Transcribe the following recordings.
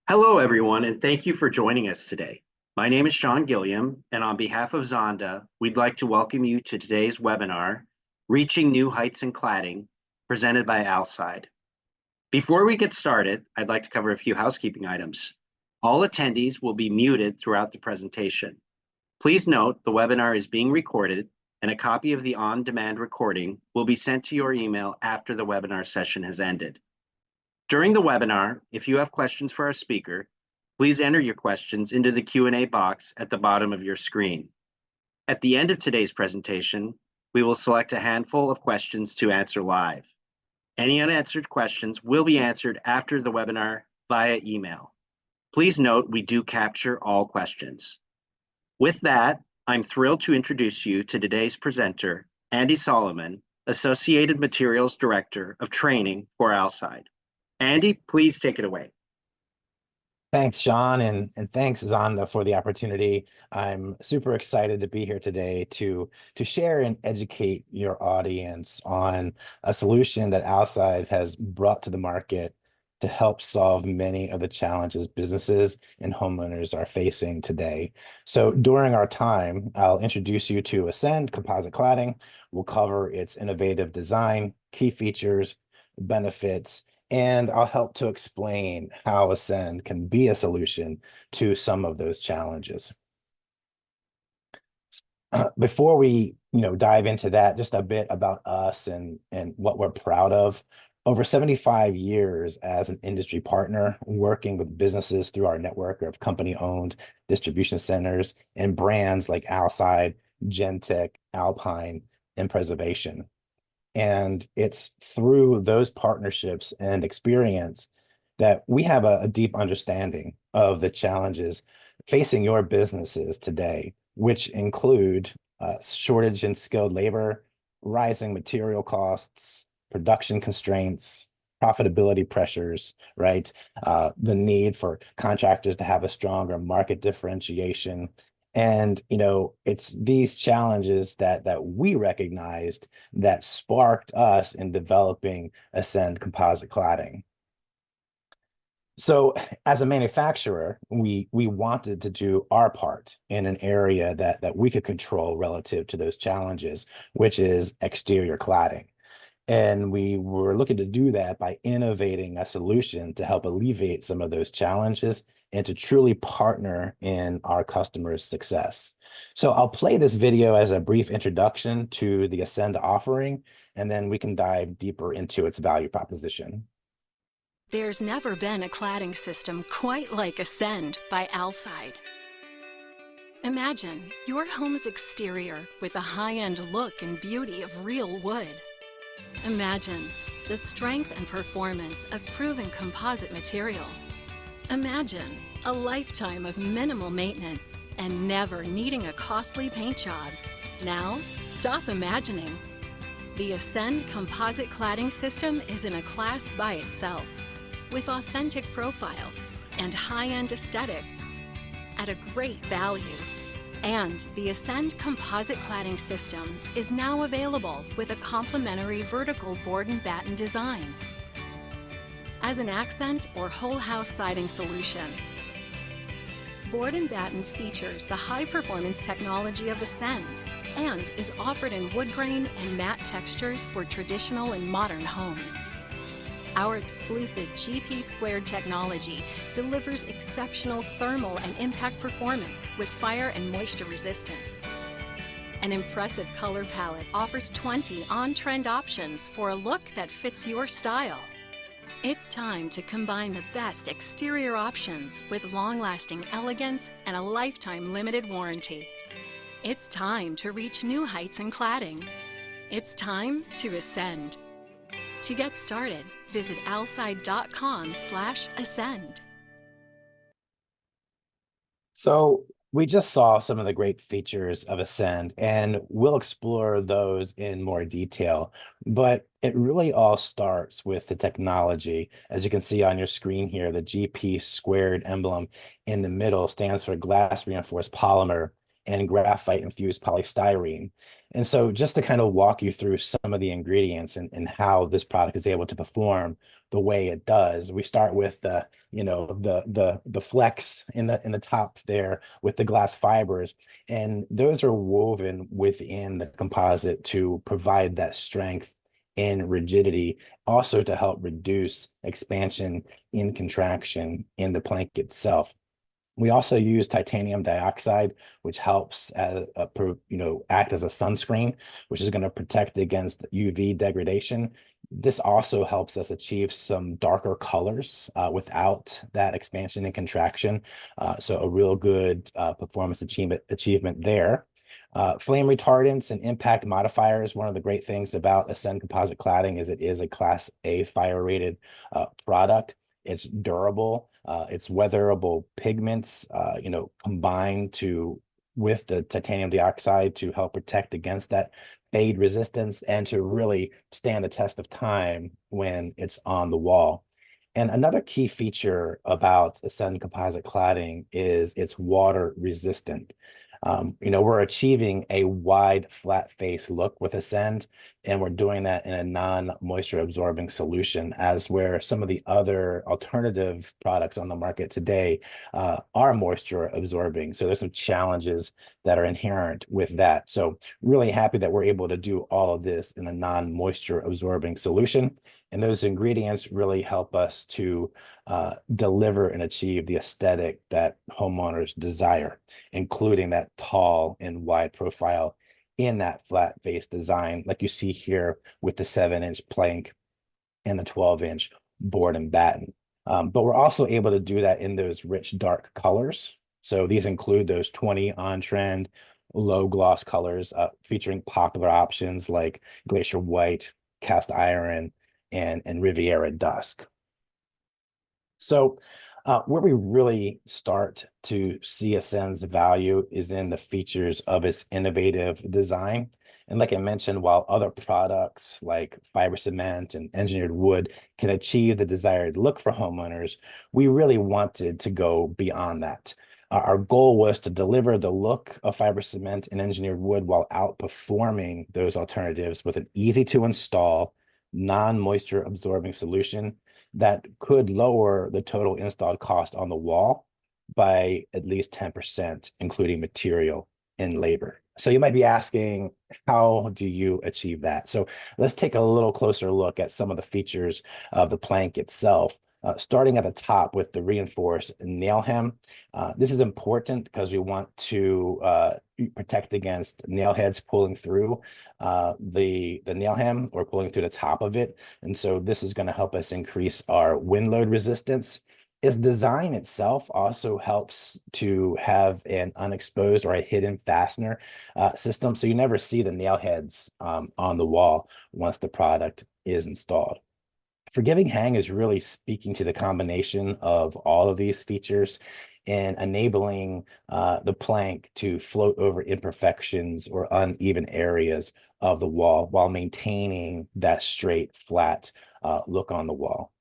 Hello, everyone, and thank you for joining us today. My name is Sean Gilliam, and on behalf of Zonda, we'd like to welcome you to today's webinar, Reaching New Heights in Cladding, presented by Alside. Before we get started, I'd like to cover a few housekeeping items. All attendees will be muted throughout the presentation. Please note the webinar is being recorded, and a copy of the on-demand recording will be sent to your email after the webinar session has ended. During the webinar, if you have questions for our speaker, please enter your questions into the Q&A box at the bottom of your screen. At the end of today's presentation, we will select a handful of questions to answer live. Any unanswered questions will be answered after the webinar via email. Please note we do capture all questions. With that, I'm thrilled to introduce you to today's presenter, Andy Solomon, Associated Materials Director of Training for Alside. Andy, please take it away. Thanks, Sean, and thanks, Zonda, for the opportunity. I'm super excited to be here today to share and educate your audience on a solution that Alside has brought to the market to help solve many of the challenges businesses and homeowners are facing today. So during our time, I'll introduce you to ASCEND Composite Cladding. We'll cover its innovative design, key features, benefits, and I'll help to explain how ASCEND can be a solution to some of those challenges. Before we dive into that, just a bit about us and what we're proud of. Over 75 years as an industry partner, working with businesses through our network of company-owned distribution centers and brands like Alside, Gentech, Alpine, and Preservation. And it's through those partnerships and experience that we have a deep understanding of the challenges facing your businesses today, which include shortage in skilled labor, rising material costs, production constraints, profitability pressures, right? The need for contractors to have a stronger market differentiation. And, it's these challenges that we recognized that sparked us in developing ASCEND Composite Cladding. So as a manufacturer, we wanted to do our part in an area that we could control relative to those challenges, which is exterior cladding. And we were looking to do that by innovating a solution to help alleviate some of those challenges and to truly partner in our customers' success. So I'll play this video as a brief introduction to the ASCEND offering, and then we can dive deeper into its value proposition. There's never been a cladding system quite like ASCEND by Alside. Imagine your home's exterior with a high-end look and beauty of real wood. Imagine the strength and performance of proven composite materials. Imagine a lifetime of minimal maintenance and never needing a costly paint job. Now, stop imagining. The ASCEND Composite Cladding System is in a class by itself, with authentic profiles and high-end aesthetic at a great value. And the ASCEND Composite Cladding System is now available with a complementary vertical board and batten design as an accent or whole house siding solution. Board and batten features the high-performance technology of ASCEND and is offered in wood grain and matte textures for traditional and modern homes. Our exclusive GP² technology delivers exceptional thermal and impact performance with fire and moisture resistance. An impressive color palette offers 20 on-trend options for a look that fits your style. It's time to combine the best exterior options with long-lasting elegance and a lifetime limited warranty. It's time to reach new heights in cladding. It's time to ascend. To get started, visit alside.com/ascend. So we just saw some of the great features of ASCEND, and we'll explore those in more detail. But it really all starts with the technology. As you can see on your screen here, the GP² emblem in the middle stands for glass reinforced polymer, and graphite infused polystyrene. And so just to kind of walk you through some of the ingredients and how this product is able to perform the way it does, we start with the flex in the top there with the glass fibers, and those are woven within the composite to provide that strength and rigidity, also to help reduce expansion in contraction in the plank itself. We also use titanium dioxide, which helps as act as a sunscreen, which is going to protect against UV degradation. This also helps us achieve some darker colors without that expansion and contraction. So a real good performance achievement there. Flame retardants and impact modifiers. One of the great things about Ascend Composite Cladding is it is a Class A fire rated product. It's durable. It's weatherable pigments, combined with the titanium dioxide to help protect against that fade resistance and to really stand the test of time when it's on the wall. And another key feature about Ascend Composite Cladding is it's water resistant. We're achieving a wide flat face look with Ascend, and we're doing that in a non-moisture absorbing solution, as where some of the other alternative products on the market today are moisture absorbing. So there's some challenges that are inherent with that. So really happy that we're able to do all of this in a non-moisture absorbing solution. And those ingredients really help us to deliver and achieve the aesthetic that homeowners desire, including that tall and wide profile in that flat face design, like you see here with the 7-inch plank and the 12-inch board and batten. But we're also able to do that in those rich, dark colors. So these include those 20 on-trend low gloss colors featuring popular options like Glacier White, Cast Iron, and Riviera Dusk. So where we really start to see Ascend's value is in the features of its innovative design. And like I mentioned, while other products like fiber cement and engineered wood can achieve the desired look for homeowners, we really wanted to go beyond that. Our goal was to deliver the look of fiber cement and engineered wood while outperforming those alternatives with an easy to install, non-moisture absorbing solution that could lower the total installed cost on the wall by at least 10%, including material and labor. So you might be asking, how do you achieve that? So let's take a little closer look at some of the features of the plank itself. Starting at the top with the reinforced nail hem. This is important because we want to protect against nail heads pulling through the nail hem or pulling through the top of it. And so this is going to help us increase our wind load resistance. Its design itself also helps to have an unexposed or a hidden fastener system. So you never see the nail heads on the wall once the product is installed. Forgiving hang is really speaking to the combination of all of these features and enabling the plank to float over imperfections or uneven areas of the wall while maintaining that straight, flat look on the wall.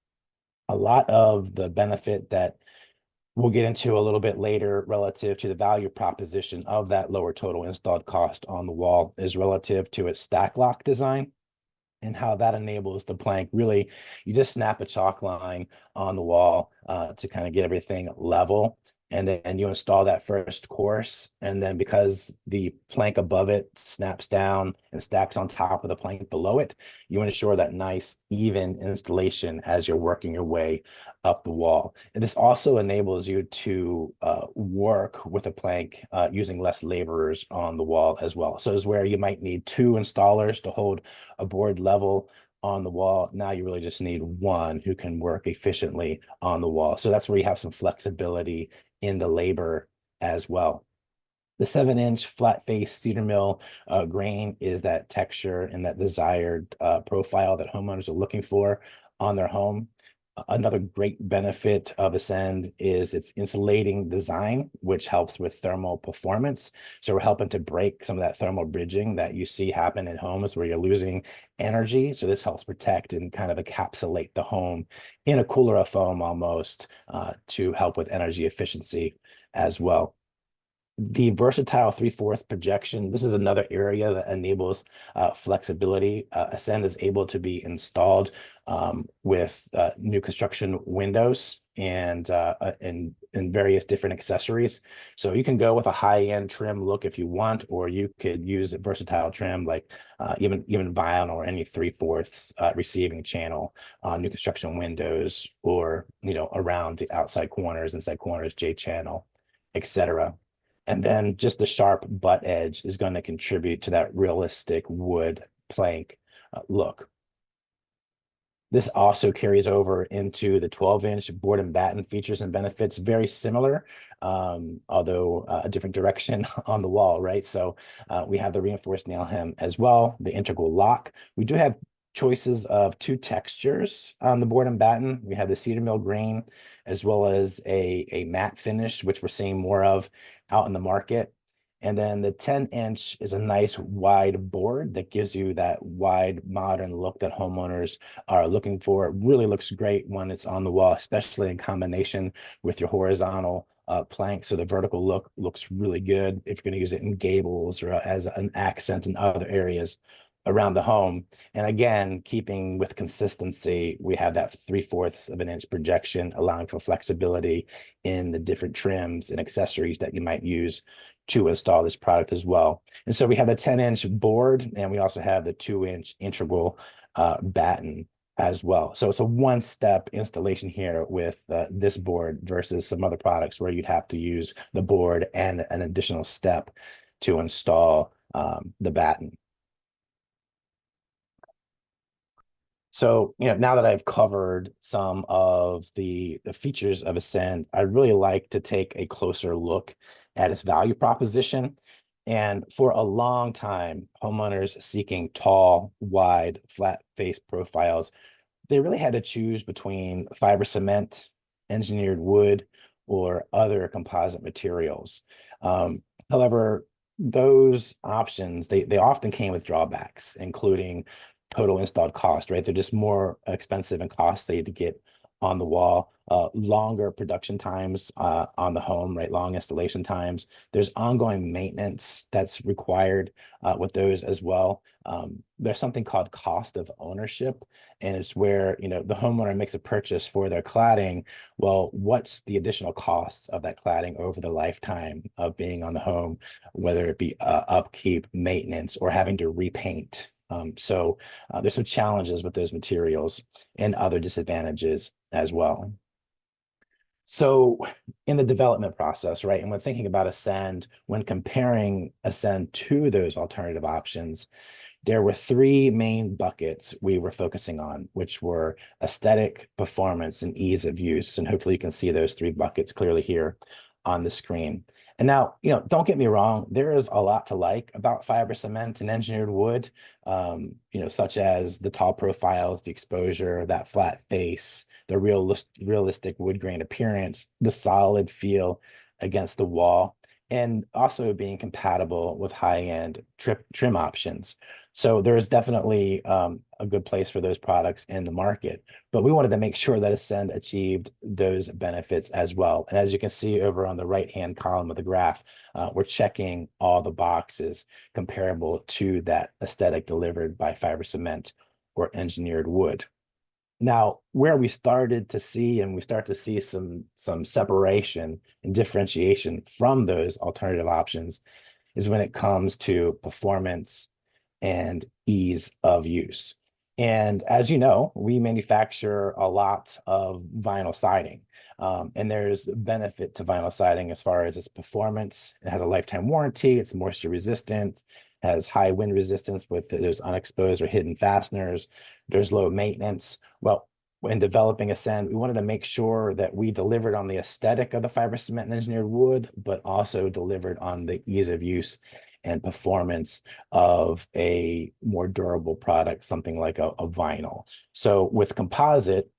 A lot of the benefit that we'll get into a little bit later relative to the value proposition of that lower total installed cost on the wall is relative to its stack lock design, and how that enables the plank. Really, you just snap a chalk line on the wall to kind of get everything level. And then you install that first course. And then because the plank above it snaps down and stacks on top of the plank below it, you ensure that nice, even installation as you're working your way up the wall. And this also enables you to work with a plank using less laborers on the wall as well. So it's where you might need 2 installers to hold a board level on the wall. Now you really just need 1 who can work efficiently on the wall. So that's where you have some flexibility in the labor as well. The 7-inch flat face cedar mill grain is that texture and that desired profile that homeowners are looking for on their home. Another great benefit of Ascend is its insulating design, which helps with thermal performance. So we're helping to break some of that thermal bridging that you see happen in homes where you're losing energy. So this helps protect and kind of encapsulate the home in a cooler of foam almost to help with energy efficiency as well. The versatile 3/4 projection, this is another area that enables flexibility. Ascend is able to be installed with new construction windows and various different accessories. So you can go with a high-end trim look if you want, or you could use a versatile trim like even vinyl or any 3/4 receiving channel on new construction windows, or around the outside corners, inside corners, J channel, etc. And then just the sharp butt edge is going to contribute to that realistic wood plank look. This also carries over into the 12-inch board and batten features and benefits, very similar, although a different direction on the wall, right? So we have the reinforced nail hem as well, the integral lock. We do have choices of 2 textures on the board and batten. We have the cedar mill grain as well as a matte finish, which we're seeing more of out in the market. And then the 10-inch is a nice wide board that gives you that wide modern look that homeowners are looking for. It really looks great when it's on the wall, especially in combination with your horizontal plank. So the vertical look looks really good if you're going to use it in gables or as an accent in other areas around the home. And again, keeping with consistency, we have that 3/4 of an inch projection, allowing for flexibility in the different trims and accessories that you might use to install this product as well. And so we have a 10-inch board, and we also have the 2-inch integral batten as well. So it's a one-step installation here with this board versus some other products where you'd have to use the board and an additional step to install the batten. So, now that I've covered some of the features of Ascend, I'd really like to take a closer look at its value proposition. And for a long time, homeowners seeking tall, wide, flat face profiles, they really had to choose between fiber cement, engineered wood, or other composite materials. However, those options, they often came with drawbacks, including total installed cost, right? They're just more expensive and costly to get on the wall, longer production times on the home, right? Long installation times. There's ongoing maintenance that's required with those as well. There's something called cost of ownership, and it's where, the homeowner makes a purchase for their cladding. Well, what's the additional costs of that cladding over the lifetime of being on the home, whether it be upkeep, maintenance, or having to repaint? So there's some challenges with those materials and other disadvantages as well. So in the development process, right, and when thinking about Ascend, when comparing Ascend to those alternative options, there were 3 main buckets we were focusing on, which were aesthetic, performance, and ease of use. And hopefully you can see those 3 buckets clearly here on the screen. And now, don't get me wrong, there is a lot to like about fiber cement and engineered wood, such as the tall profiles, the exposure, that flat face, the realistic wood grain appearance, the solid feel against the wall, and also being compatible with high-end trim options. So there is definitely a good place for those products in the market, but we wanted to make sure that Ascend achieved those benefits as well. And as you can see over on the right-hand column of the graph, we're checking all the boxes comparable to that aesthetic delivered by fiber cement or engineered wood. Now, where we start to see some separation and differentiation from those alternative options is when it comes to performance and ease of use. And as you know, we manufacture a lot of vinyl siding, and there's benefit to vinyl siding as far as its performance. It has a lifetime warranty, it's moisture resistant, has high wind resistance with those unexposed or hidden fasteners. There's low maintenance. Well, when developing Ascend, we wanted to make sure that we delivered on the aesthetic of the fiber cement and engineered wood, but also delivered on the ease of use and performance of a more durable product, something like a vinyl. So with composite,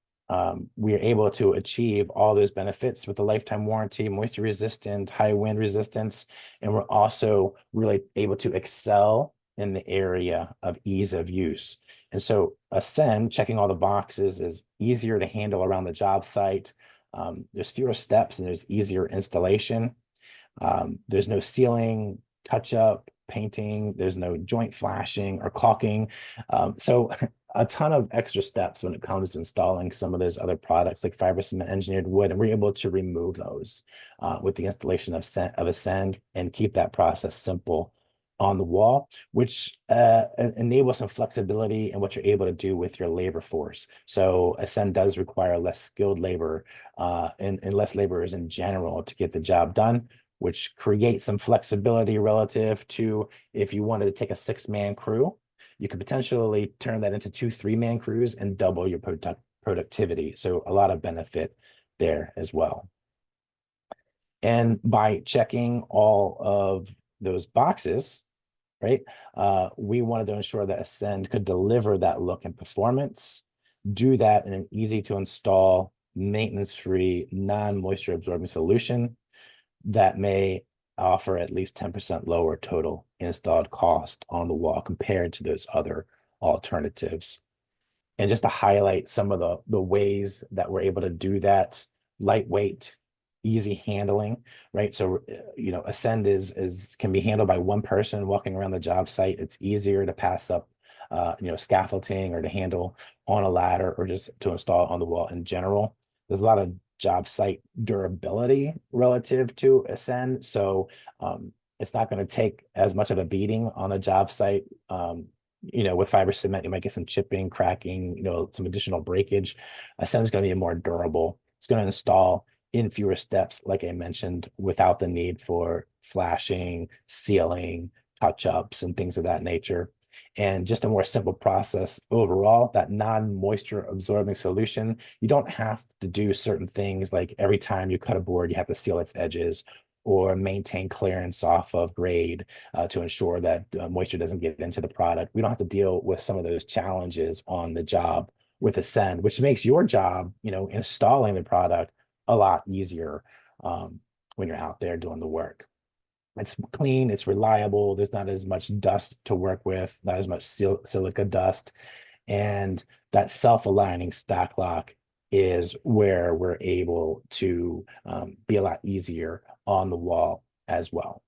we are able to achieve all those benefits with the lifetime warranty, moisture resistant, high wind resistance, and we're also really able to excel in the area of ease of use. And so Ascend, checking all the boxes, is easier to handle around the job site. There's fewer steps and there's easier installation. There's no sealing, touch up, painting. There's no joint flashing or caulking. So a ton of extra steps when it comes to installing some of those other products like fiber cement engineered wood, and we're able to remove those with the installation of Ascend and keep that process simple on the wall, which enables some flexibility in what you're able to do with your labor force. So Ascend does require less skilled labor and less laborers in general to get the job done, which creates some flexibility relative to if you wanted to take a 6-man crew, you could potentially turn that into 2 3-man crews and double your productivity. So a lot of benefit there as well. And by checking all of those boxes, right, we wanted to ensure that Ascend could deliver that look and performance, do that in an easy to install, maintenance-free, non-moisture absorbing solution that may offer at least 10% lower total installed cost on the wall compared to those other alternatives. And just to highlight some of the ways that we're able to do that: lightweight, easy handling, right? So, Ascend can be handled by one person walking around the job site. It's easier to pass up, scaffolding or to handle on a ladder or just to install on the wall in general. There's a lot of job site durability relative to Ascend. So it's not going to take as much of a beating on a job site. With fiber cement, you might get some chipping, cracking, some additional breakage. Ascend is going to be more durable. It's going to install in fewer steps, like I mentioned, without the need for flashing, sealing, touch-ups, and things of that nature. And just a more simple process overall. That non-moisture absorbing solution, you don't have to do certain things like every time you cut a board, you have to seal its edges or maintain clearance off of grade to ensure that moisture doesn't get into the product. We don't have to deal with some of those challenges on the job with Ascend, which makes your job, installing the product a lot easier when you're out there doing the work. It's clean, it's reliable, there's not as much dust to work with, not as much silica dust, and that self-aligning stack lock is where we're able to be a lot easier on the wall as well.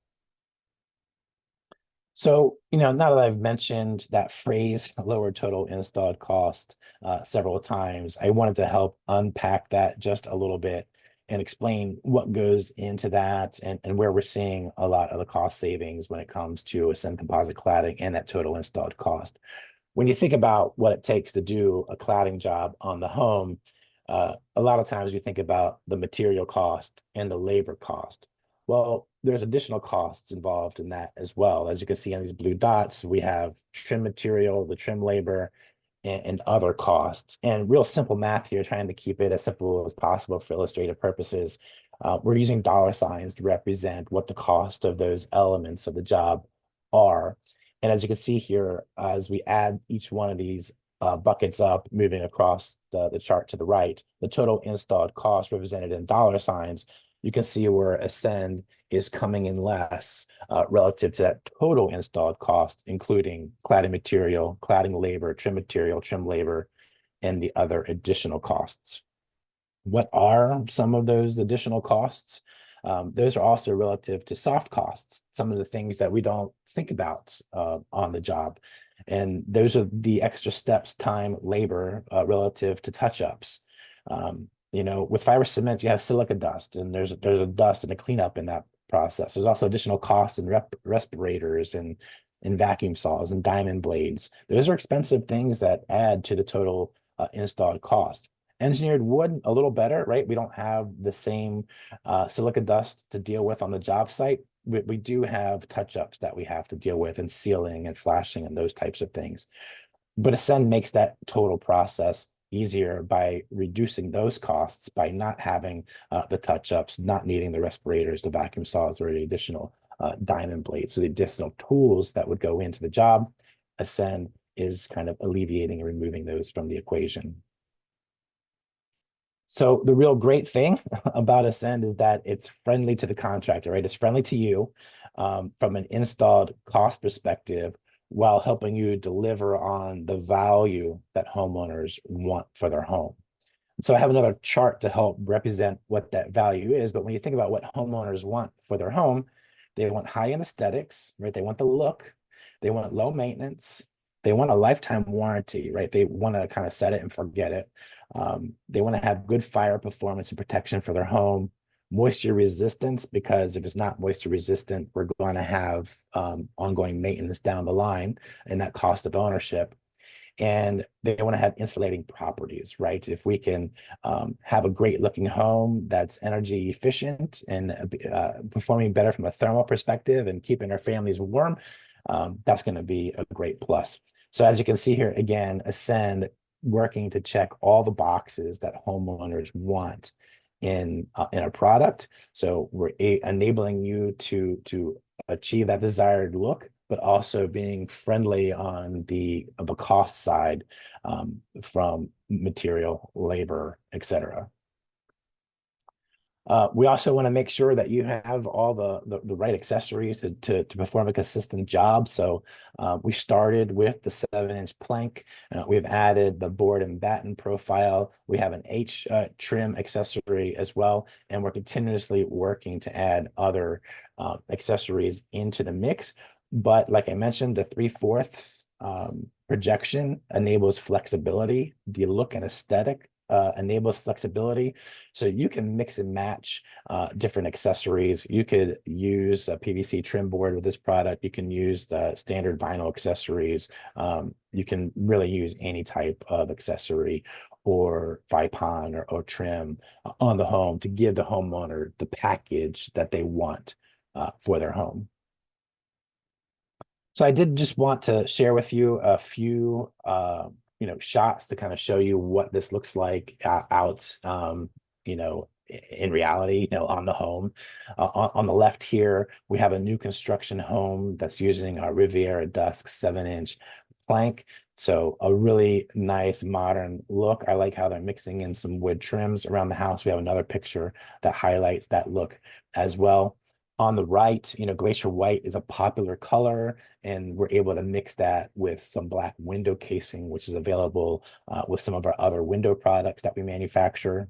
So, now that I've mentioned that phrase, lower total installed cost, several times, I wanted to help unpack that just a little bit and explain what goes into that and where we're seeing a lot of the cost savings when it comes to ASCEND Composite Cladding and that total installed cost. When you think about what it takes to do a cladding job on the home, a lot of times you think about the material cost and the labor cost. Well, there's additional costs involved in that as well. As you can see on these blue dots, we have trim material, the trim labor, and other costs. And real simple math here, trying to keep it as simple as possible for illustrative purposes. We're using dollar signs to represent what the cost of those elements of the job are. And as you can see here, as we add each one of these buckets up, moving across the chart to the right, the total installed cost represented in dollar signs, you can see where Ascend is coming in less relative to that total installed cost, including cladding material, cladding labor, trim material, trim labor, and the other additional costs. What are some of those additional costs? Those are also relative to soft costs, some of the things that we don't think about on the job. And those are the extra steps, time, labor relative to touch-ups. With fiber cement, you have silica dust, and there's a dust and a cleanup in that process. There's also additional costs in respirators and vacuum saws and diamond blades. Those are expensive things that add to the total installed cost. Engineered wood, a little better, right? We don't have the same silica dust to deal with on the job site. We do have touch-ups that we have to deal with, and sealing and flashing and those types of things. But Ascend makes that total process easier by reducing those costs, by not having the touch-ups, not needing the respirators, the vacuum saws, or the additional diamond blades. So the additional tools that would go into the job, Ascend is kind of alleviating and removing those from the equation. So the real great thing about Ascend is that it's friendly to the contractor, right? It's friendly to you from an installed cost perspective, while helping you deliver on the value that homeowners want for their home. So I have another chart to help represent what that value is. But when you think about what homeowners want for their home, they want high-end aesthetics, right? They want the look, they want low maintenance, they want a lifetime warranty, right? They want to kind of set it and forget it. They want to have good fire performance and protection for their home, moisture resistance, because if it's not moisture resistant, we're going to have ongoing maintenance down the line and that cost of ownership. And they want to have insulating properties, right? If we can have a great looking home that's energy efficient and performing better from a thermal perspective and keeping our families warm, that's going to be a great plus. So as you can see here, again, Ascend working to check all the boxes that homeowners want in a product. So we're enabling you to achieve that desired look, but also being friendly on the cost side from material, labor, etc. We also want to make sure that you have all the right accessories to perform a consistent job. So we started with the 7-inch plank. We've added the board and batten profile. We have an H trim accessory as well. And we're continuously working to add other accessories into the mix. But like I mentioned, the 3/4 projection enables flexibility. The look and aesthetic enables flexibility. So you can mix and match different accessories. You could use a PVC trim board with this product. You can use the standard vinyl accessories. You can really use any type of accessory or Vipon or trim on the home to give the homeowner the package that they want for their home. So I did just want to share with you a few shots to kind of show you what this looks like out in reality, on the home. On the left here, we have a new construction home that's using our Riviera Dusk 7-inch plank. So a really nice modern look. I like how they're mixing in some wood trims around the house. We have another picture that highlights that look as well. On the right, glacier white is a popular color, and we're able to mix that with some black window casing, which is available with some of our other window products that we manufacture.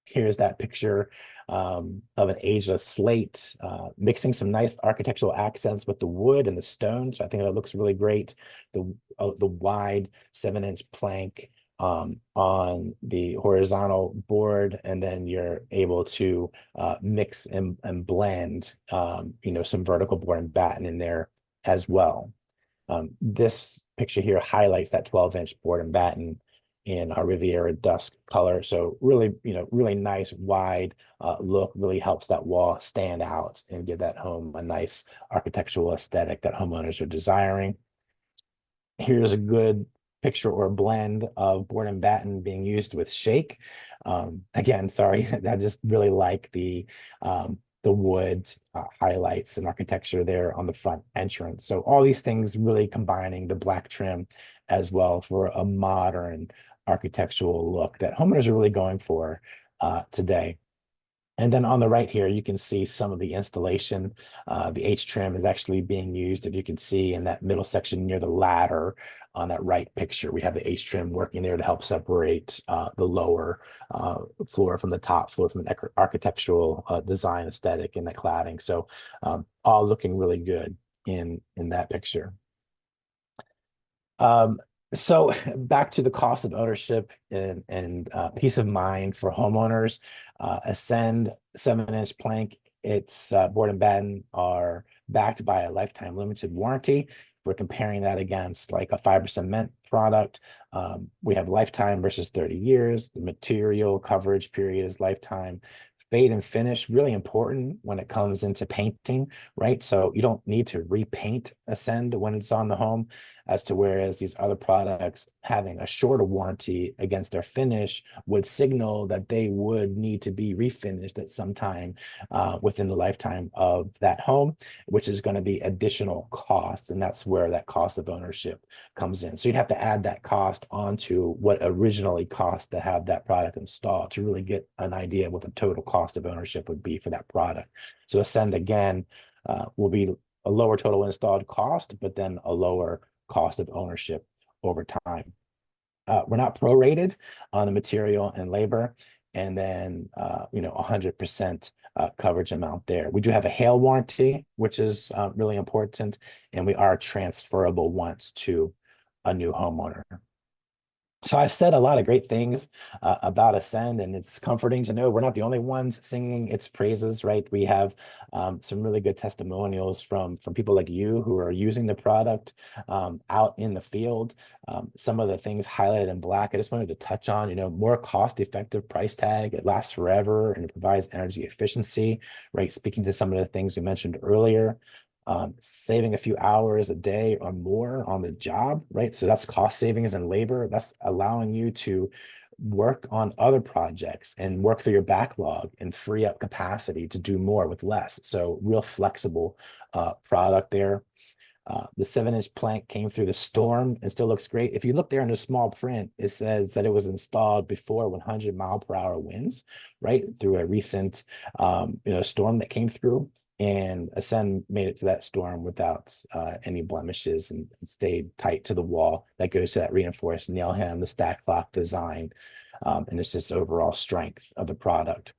Here's that picture of an ageless slate, mixing some nice architectural accents with the wood and the stone. So I think that looks really great. The wide 7-inch plank on the horizontal board, and then you're able to mix and blend some vertical board and batten in there as well. This picture here highlights that 12-inch board and batten in our Riviera Dusk color. So really, really nice wide look, really helps that wall stand out and give that home a nice architectural aesthetic that homeowners are desiring. Here's a good picture or a blend of board and batten being used with shake. Again, sorry, I just really like the wood highlights and architecture there on the front entrance. So all these things really combining the black trim as well for a modern architectural look that homeowners are really going for today. And then on the right here, you can see some of the installation. The H trim is actually being used, if you can see in that middle section near the ladder on that right picture. We have the H trim working there to help separate the lower floor from the top floor from an architectural design aesthetic in the cladding. So all looking really good in that picture. So back to the cost of ownership and peace of mind for homeowners. Ascend 7-inch plank, its board and batten are backed by a lifetime limited warranty. We're comparing that against like a fiber cement product. We have lifetime versus 30 years. The material coverage period is lifetime. Fade and finish, really important when it comes into painting, right? So you don't need to repaint Ascend when it's on the home, as to whereas these other products having a shorter warranty against their finish would signal that they would need to be refinished at some time within the lifetime of that home, which is going to be additional cost. And that's where that cost of ownership comes in. So you'd have to add that cost onto what originally cost to have that product installed to really get an idea of what the total cost of ownership would be for that product. So Ascend again will be a lower total installed cost, but then a lower cost of ownership over time. we're not prorated on the material and labor, and then 100% coverage amount there. We do have a hail warranty, which is really important, and we are transferable once to a new homeowner. So I've said a lot of great things about Ascend, and it's comforting to know we're not the only ones singing its praises, right? We have some really good testimonials from people like you who are using the product out in the field. Some of the things highlighted in black, I just wanted to touch on, more cost-effective price tag. It lasts forever and it provides energy efficiency, right? Speaking to some of the things we mentioned earlier. Saving a few hours a day or more on the job, right? So that's cost savings and labor. That's allowing you to work on other projects and work through your backlog and free up capacity to do more with less. So real flexible product there. The 7-inch plank came through the storm and still looks great. If you look there in the small print, it says that it was installed before 100-mile-per-hour winds, right? Through a recent storm that came through. And Ascend made it to that storm without any blemishes and stayed tight to the wall. That goes to that reinforced nail hem, the stack lock design, and it's just overall strength of the product.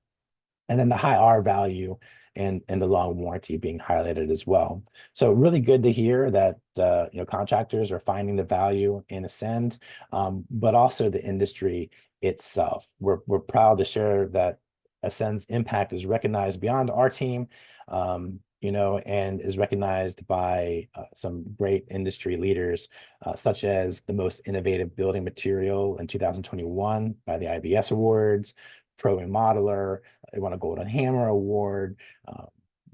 And then the high R value and the long warranty being highlighted as well. So really good to hear that contractors are finding the value in Ascend, but also the industry itself. We're proud to share that Ascend's impact is recognized beyond our team, and is recognized by some great industry leaders, such as the most innovative building material in 2021 by the IBS Awards, Pro Remodeler. They won a Golden Hammer Award.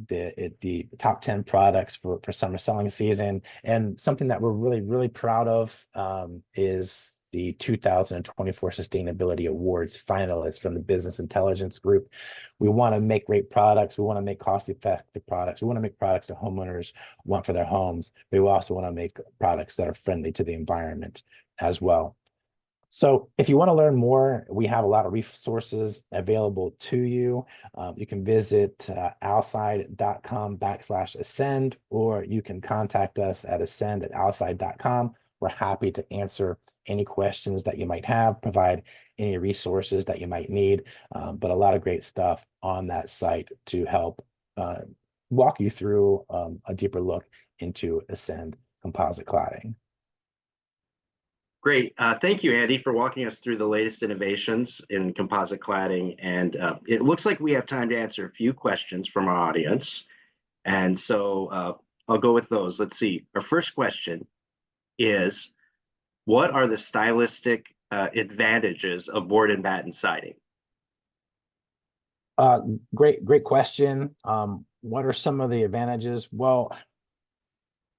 The top 10 products for summer selling season. And something that we're really, really proud of is the 2024 Sustainability Awards finalists from the Business Intelligence Group. We want to make great products. We want to make cost-effective products. We want to make products that homeowners want for their homes. But we also want to make products that are friendly to the environment as well. So if you want to learn more, we have a lot of resources available to you. You can visit alside.com/ascend, or you can contact us at ascend@alside.com. We're happy to answer any questions that you might have, provide any resources that you might need, but a lot of great stuff on that site to help walk you through a deeper look into Ascend Composite Cladding. Great. Thank you, Andy, for walking us through the latest innovations in composite cladding. And it looks like we have time to answer a few questions from our audience. And so I'll go with those. Let's see. Our first question is, what are the stylistic advantages of board and batten siding? Great question. What are some of the advantages? Well,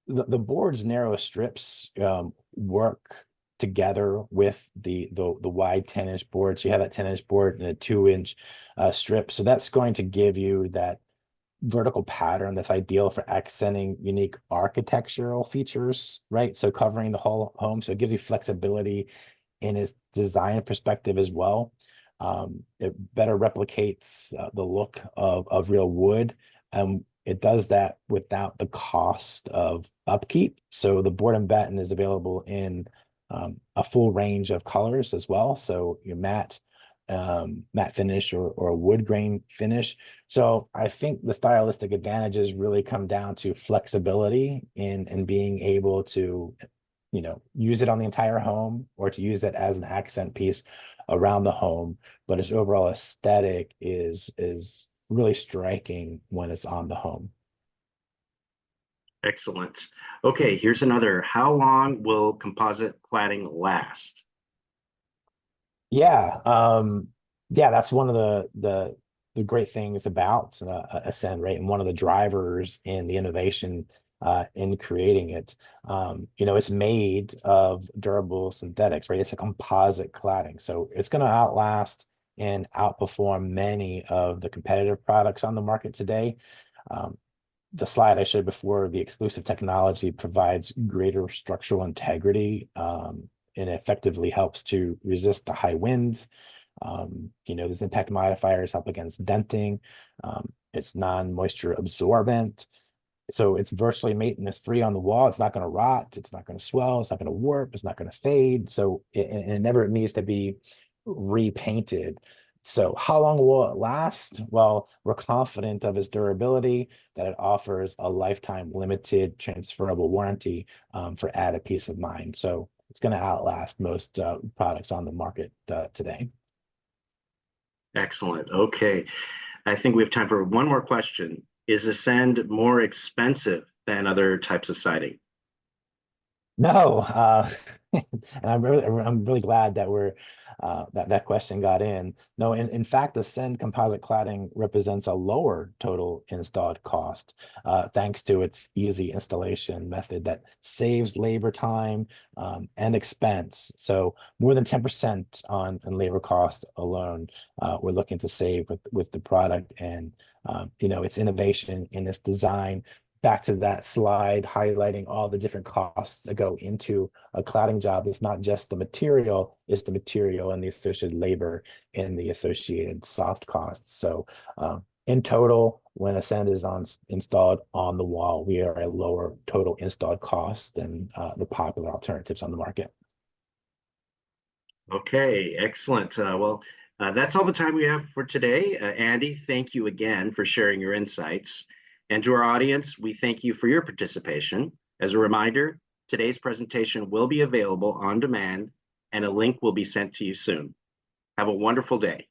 the board's narrow strips work together with the wide 10-inch board. So you have that 10-inch board and a 2-inch strip. So that's going to give you that vertical pattern that's ideal for accenting unique architectural features, right? So covering the whole home. So it gives you flexibility in its design perspective as well. It better replicates the look of real wood. It does that without the cost of upkeep. So the board and batten is available in a full range of colors as well. So your matte finish or a wood grain finish. So I think the stylistic advantages really come down to flexibility in being able to, use it on the entire home or to use it as an accent piece around the home. But its overall aesthetic is really striking when it's on the home. Excellent. Okay, here's another. How long will composite cladding last? Yeah, that's one of the great things about Ascend, right? And one of the drivers in the innovation in creating it. It's made of durable synthetics, right? It's a composite cladding, so it's going to outlast and outperform many of the competitive products on the market today. The slide I showed before, the exclusive technology provides greater structural integrity and effectively helps to resist the high winds. These impact modifiers help against denting. It's non-moisture absorbent. So it's virtually maintenance free on the wall. It's not going to rot. It's not going to swell. It's not going to warp. It's not going to fade. So it never needs to be repainted. So how long will it last? Well, we're confident of its durability, that it offers a lifetime limited transferable warranty for added peace of mind. So it's going to outlast most products on the market today. Excellent. Okay. I think we have time for one more question. Is Ascend more expensive than other types of siding? No, and I'm really glad that we're that question got in. No, in fact, Ascend Composite Cladding represents a lower total installed cost, thanks to its easy installation method that saves labor time and expense. So more than 10% on labor costs alone, we're looking to save with the product, and its innovation in its design. Back to that slide highlighting all the different costs that go into a cladding job. It's not just the material, it's the material and the associated labor and the associated soft costs. So in total, when Ascend is installed on the wall, we are a lower total installed cost than the popular alternatives on the market. Okay, excellent. That's all the time we have for today. Andy, thank you again for sharing your insights. And to our audience, we thank you for your participation. As a reminder, today's presentation will be available on demand and a link will be sent to you soon. Have a wonderful day.